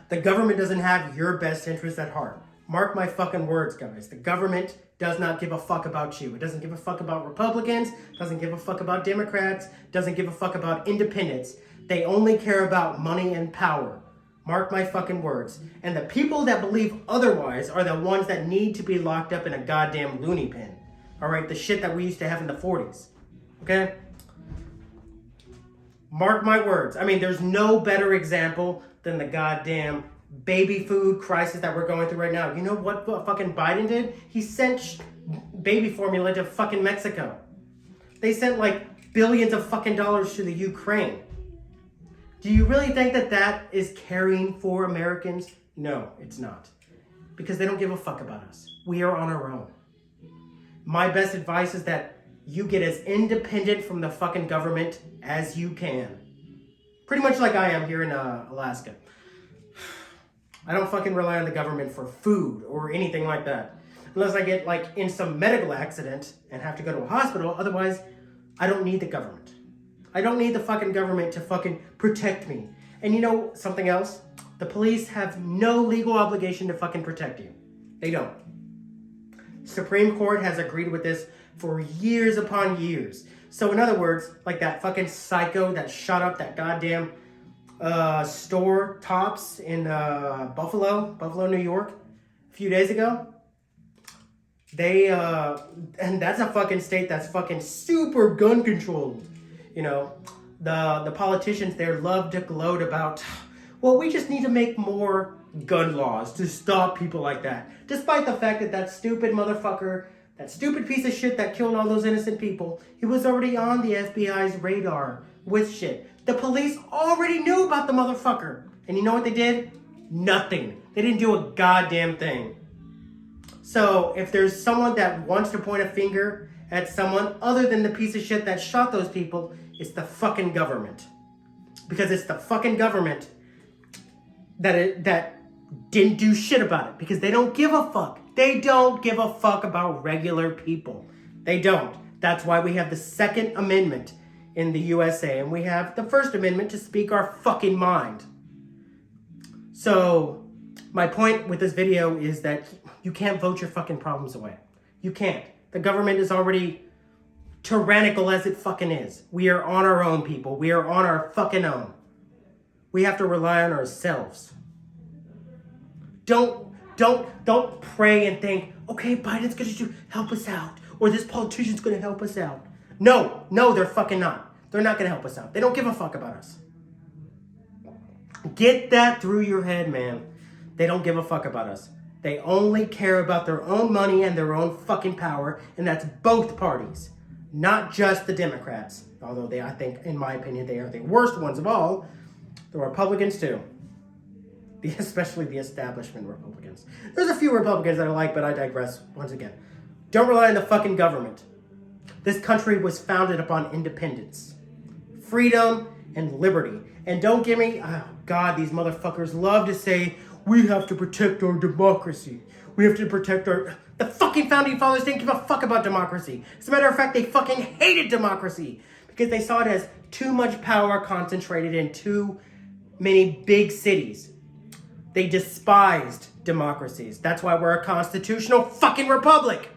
The government doesn't have your best interest at heart. Mark my fucking words, guys. The government does not give a fuck about you. It doesn't give a fuck about Republicans, doesn't give a fuck about Democrats, doesn't give a fuck about independents. They only care about money and power. Mark my fucking words. And the people that believe otherwise are the ones that need to be locked up in a goddamn loony bin. All right, the shit that we used to have in the 40s. Okay? Mark my words. I mean, there's no better example than the goddamn baby food crisis that we're going through right now. You know what fucking Biden did? He sent baby formula to fucking Mexico. They sent like billions of fucking dollars to the Ukraine. Do you really think that that is caring for Americans? No, it's not. Because they don't give a fuck about us. We are on our own. My best advice is that you get as independent from the fucking government as you can. Pretty much like I am here in Alaska. I don't fucking rely on the government for food or anything like that. Unless I get like in some medical accident and have to go to a hospital. Otherwise, I don't need the government. I don't need the fucking government to fucking protect me. And you know something else? The police have no legal obligation to fucking protect you. They don't. Supreme Court has agreed with this for years upon years. So in other words, like that fucking psycho that shot up that goddamn store Tops in Buffalo, New York, a few days ago. They and that's a fucking state that's fucking super gun controlled. You know, the politicians there love to gloat about, well, we just need to make more gun laws to stop people like that. Despite the fact that that stupid motherfucker, that stupid piece of shit that killed all those innocent people, he was already on the FBI's radar with shit. The police already knew about the motherfucker. And you know what they did? Nothing. They didn't do a goddamn thing. So if there's someone that wants to point a finger at someone other than the piece of shit that shot those people, it's the fucking government. Because it's the fucking government that didn't do shit about it. Because they don't give a fuck. They don't give a fuck about regular people. They don't. That's why we have the Second Amendment in the USA. And we have the First Amendment to speak our fucking mind. So my point with this video is that you can't vote your fucking problems away. You can't. The government is already tyrannical as it fucking is. We are on our own, people. We are on our fucking own. We have to rely on ourselves. Don't pray and think, okay, Biden's going to help us out. Or this politician's going to help us out. No, they're fucking not. They're not going to help us out. They don't give a fuck about us. Get that through your head, man. They don't give a fuck about us. They only care about their own money and their own fucking power, and that's both parties, not just the Democrats. Although I think, in my opinion, they are the worst ones of all. The Republicans too, especially the establishment Republicans. There's a few Republicans that I like, but I digress once again. Don't rely on the fucking government. This country was founded upon independence, freedom, and liberty. And don't give me, oh God, these motherfuckers love to say, we have to protect our democracy. We have to protect our... The fucking founding fathers didn't give a fuck about democracy. As a matter of fact, they fucking hated democracy because they saw it as too much power concentrated in too many big cities. They despised democracies. That's why we're a constitutional fucking republic.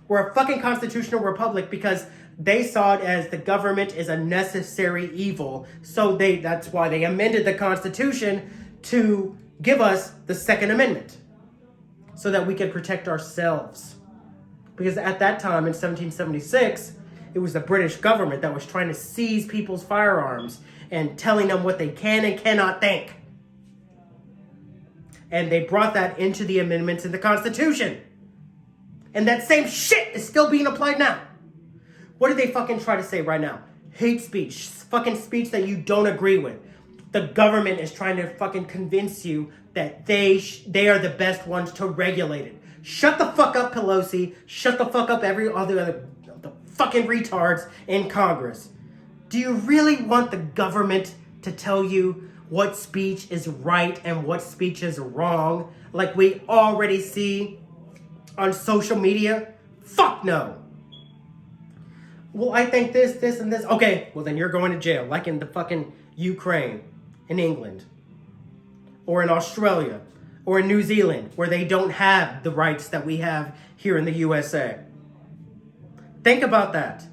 We're a fucking constitutional republic because they saw it as the government is a necessary evil. So that's why they amended the Constitution to give us the Second Amendment so that we could protect ourselves. Because at that time in 1776, it was the British government that was trying to seize people's firearms and telling them what they can and cannot think. And they brought that into the amendments in the Constitution. And that same shit is still being applied now. What did they fucking try to say right now? Hate speech. Fucking speech that you don't agree with. The government is trying to fucking convince you that they are the best ones to regulate it. Shut the fuck up, Pelosi. Shut the fuck up all the other the fucking retards in Congress. Do you really want the government to tell you what speech is right and what speech is wrong, like we already see on social media? Fuck no. Well, I think this, and this. Okay, well then you're going to jail, like in the fucking Ukraine, in England. or in Australia, or in New Zealand, where they don't have the rights that we have here in the USA. Think about that.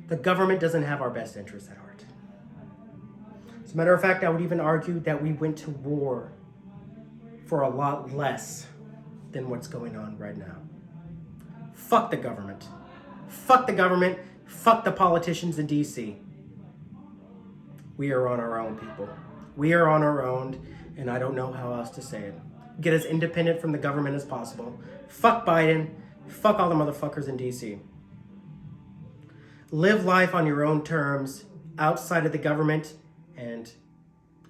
The government doesn't have our best interests at heart. As a matter of fact, I would even argue that we went to war for a lot less than what's going on right now. Fuck the government. Fuck the government. Fuck the politicians in DC. We are on our own, people. We are on our own, and I don't know how else to say it. Get as independent from the government as possible. Fuck Biden. Fuck all the motherfuckers in DC. Live life on your own terms, outside of the government, and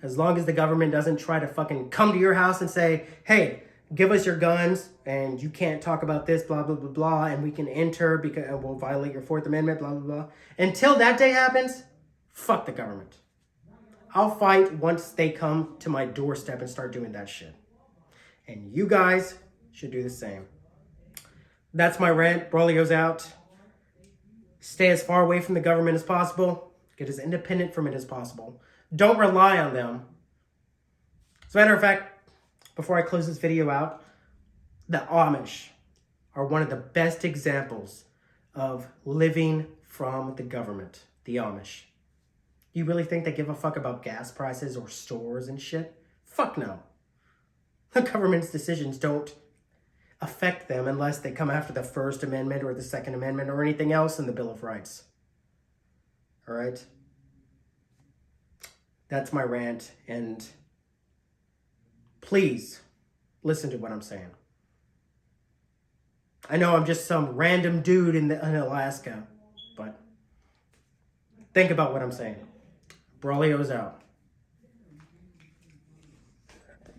as long as the government doesn't try to fucking come to your house and say, hey, give us your guns, and you can't talk about this, blah, blah, blah, blah, and we can enter because we'll violate your Fourth Amendment, blah, blah, blah. Until that day happens, fuck the government. I'll fight once they come to my doorstep and start doing that shit. And you guys should do the same. That's my rant. Broglio's out. Stay as far away from the government as possible. Get as independent from it as possible. Don't rely on them. As a matter of fact, before I close this video out, the Amish are one of the best examples of living from the government. The Amish. You really think they give a fuck about gas prices or stores and shit? Fuck no. The government's decisions don't affect them unless they come after the First Amendment or the Second Amendment or anything else in the Bill of Rights. All right? That's my rant, and please listen to what I'm saying. I know I'm just some random dude in Alaska, but think about what I'm saying. Broglio's out.